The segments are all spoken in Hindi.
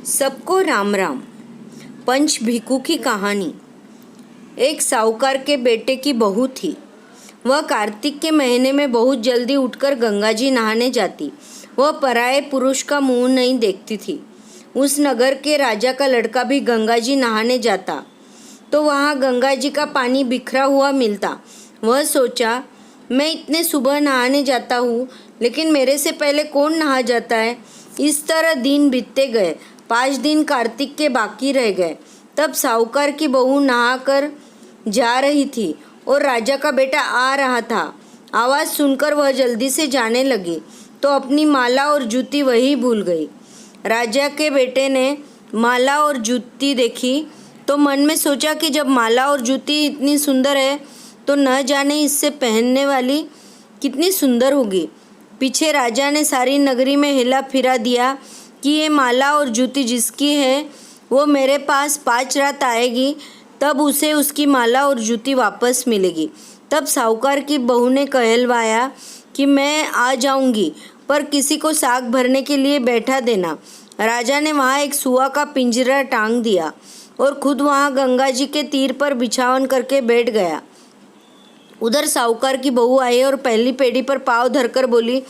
सबको राम राम। पंच भिखू की कहानी। एक साहूकार के बेटे की बहू थी। वह कार्तिक के महीने में बहुत जल्दी उठकर गंगा जी नहाने जाती। वह पराये पुरुष का मुंह नहीं देखती थी। उस नगर के राजा का लड़का भी गंगा जी नहाने जाता तो वहाँ गंगा जी का पानी बिखरा हुआ मिलता। वह सोचा, मैं इतने सुबह नहाने जाता हूँ, लेकिन मेरे से पहले कौन नहा जाता है। इस तरह दिन बीतते गए। 5 दिन कार्तिक के बाकी रह गए। तब साहूकार की बहू नहाकर जा रही थी और राजा का बेटा आ रहा था। आवाज़ सुनकर वह जल्दी से जाने लगी तो अपनी माला और जूती वही भूल गई। राजा के बेटे ने माला और जूती देखी तो मन में सोचा कि जब माला और जूती इतनी सुंदर है तो न जाने इससे पहनने वाली कितनी सुंदर होगी। पीछे राजा ने सारी नगरी में हिला फिरा दिया कि ये माला और जूती जिसकी है वो मेरे पास 5 रात आएगी, तब उसे उसकी माला और जूती वापस मिलेगी। तब साहूकार की बहू ने कहलवाया कि मैं आ जाऊंगी, पर किसी को साग भरने के लिए बैठा देना। राजा ने वहाँ एक सुआ का पिंजरा टांग दिया और खुद वहाँ गंगा जी के तीर पर बिछावन करके बैठ गया। उधर साहूकार की बहू आई और पहली पेड़ी पर पाँव धरकर बोली,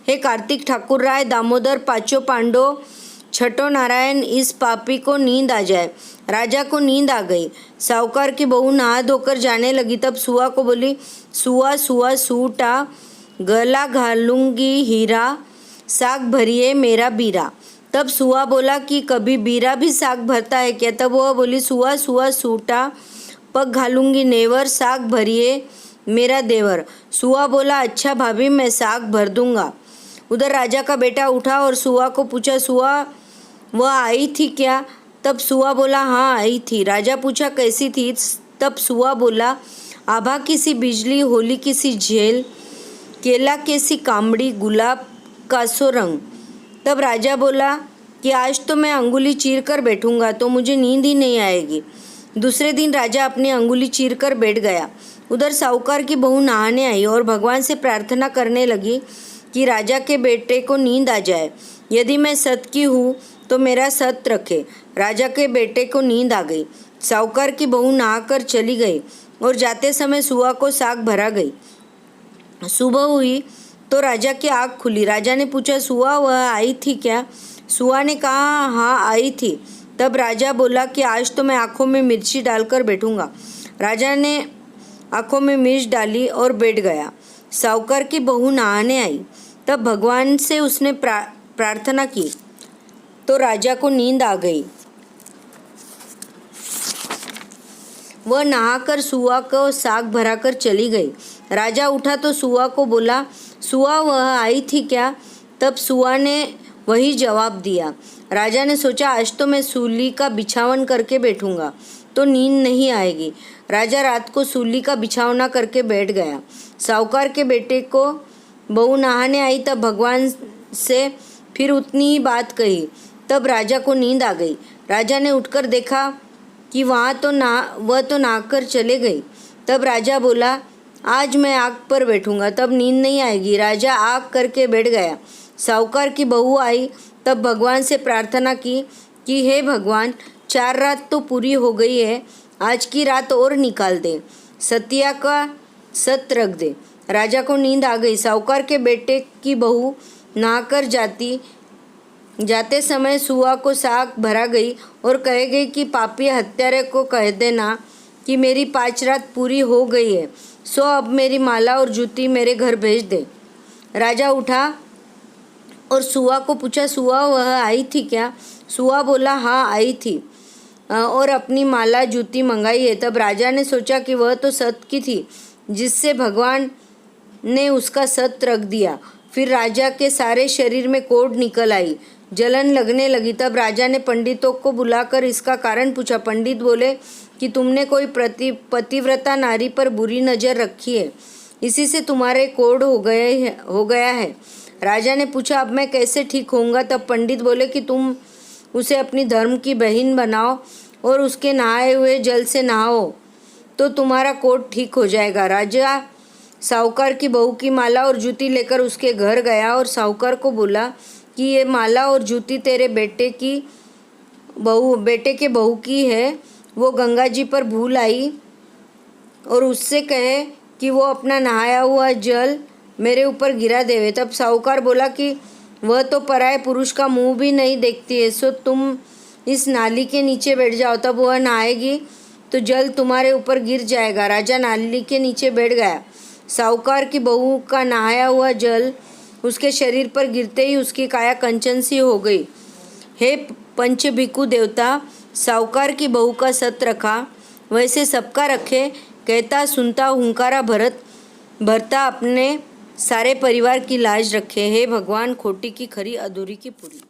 हे कार्तिक ठाकुर राय, दामोदर, पाँचों पांडव, छठो नारायण, इस पापी को नींद आ जाए। राजा को नींद आ गई। साहूकार की बहू नहा धोकर जाने लगी। तब सुआ को बोली, सुआ सुआ सूटा, गला घालूंगी हीरा, साग भरिए मेरा बीरा। तब सुआ बोला कि कभी बीरा भी साग भरता है क्या। तब वह बोली, सुआ सुआ सूटा, पग घालूंगी नेवर, साग भरिए मेरा देवर। सुआ बोला, अच्छा भाभी, मैं साग भर दूंगा। उधर राजा का बेटा उठा और सुआ को पूछा, सुआ वह आई थी क्या। तब सुआ बोला, हाँ आई थी। राजा पूछा, कैसी थी। तब सुआ बोला, आभा किसी बिजली, होली किसी झेल, केला कैसी कामड़ी, गुलाब का सो रंग। तब राजा बोला कि आज तो मैं अंगुली चीर कर बैठूंगा तो मुझे नींद ही नहीं आएगी। दूसरे दिन राजा अपनी अंगुली चीर कर बैठ गया। उधर साहूकार की बहू नहाने आई और भगवान से प्रार्थना करने लगी कि राजा के बेटे को नींद आ जाए। यदि मैं सत की हूँ तो मेरा सत रखे। राजा के बेटे को नींद आ गई। साहूकार की बहू नहाकर चली गई और जाते समय सुआ को साग भरा गई। सुबह हुई तो राजा की आँख खुली। राजा ने पूछा, सुआ वह आई थी क्या। सुआ ने कहा, हाँ आई थी। तब राजा बोला कि आज तो मैं आँखों में मिर्ची डालकर बैठूंगा। राजा ने आँखों में मिर्च डाली और बैठ गया। साहूकार की बहू नहाने आई। तब भगवान से उसने प्रार्थना की तो राजा को नींद आ गई। वह नहाकर सुआ को साग भराकर चली गई। राजा उठा तो सुआ को बोला, सुआ वह आई थी क्या। तब सुआ ने वही जवाब दिया। राजा ने सोचा, आज तो मैं सूली का बिछावन करके बैठूंगा तो नींद नहीं आएगी। राजा रात को सूली का बिछावना करके बैठ गया। साहूकार के बेटे को बहू नहाने आई। तब भगवान से फिर उतनी ही बात कही। तब राजा को नींद आ गई। राजा ने उठकर देखा कि वह तो नहाकर चले गई। तब राजा बोला, आज मैं आग पर बैठूंगा तब नींद नहीं आएगी। राजा आग करके बैठ गया। साहूकार की बहू आई। तब भगवान से प्रार्थना की कि हे भगवान, 4 रात तो पूरी हो गई है, आज की रात और निकाल दे, सतिया का सत रख दे। राजा को नींद आ गई। साहूकार के बेटे की बहू नहाकर जाते समय सुआ को साग भरा गई और कह गई कि पापी हत्यारे को कह देना कि मेरी 5 रात पूरी हो गई है, सो अब मेरी माला और जूती मेरे घर भेज दे। राजा उठा और सुआ को पूछा, सुआ वह आई थी क्या। सुआ बोला, हाँ आई थी और अपनी माला जूती मंगाई है। तब राजा ने सोचा कि वह तो सत की थी, जिससे भगवान ने उसका सत रख दिया। फिर राजा के सारे शरीर में कोढ़ निकल आई, जलन लगने लगी। तब राजा ने पंडितों को बुलाकर इसका कारण पूछा। पंडित बोले कि तुमने कोई पतिव्रता नारी पर बुरी नज़र रखी है, इसी से तुम्हारे कोढ़ हो गया है। राजा ने पूछा, अब मैं कैसे ठीक होऊंगा। तब पंडित बोले कि तुम उसे अपनी धर्म की बहन बनाओ और उसके नहाए हुए जल से नहाओ तो तुम्हारा कोढ़ ठीक हो जाएगा। राजा साहूकार की बहू की माला और जूती लेकर उसके घर गया और साहूकार को बोला कि ये माला और जूती तेरे बेटे की बेटे के बहू की है, वो गंगा जी पर भूल आई और उससे कहे कि वो अपना नहाया हुआ जल मेरे ऊपर गिरा देवे। तब साहूकार बोला कि वह तो पराये पुरुष का मुंह भी नहीं देखती है, सो तुम इस नाली के नीचे बैठ जाओ, तब वह नहाएगी तो जल तुम्हारे ऊपर गिर जाएगा। राजा नाली के नीचे बैठ गया। साहूकार की बहू का नहाया हुआ जल उसके शरीर पर गिरते ही उसकी काया कंचन सी हो गई। हे पंच भिक्खु देवता, साहूकार की बहू का सत रखा वैसे सबका रखे, कहता सुनता हुंकारा भरता अपने सारे परिवार की लाज रखे। हे भगवान, खोटी की खरी अधूरी की पूरी।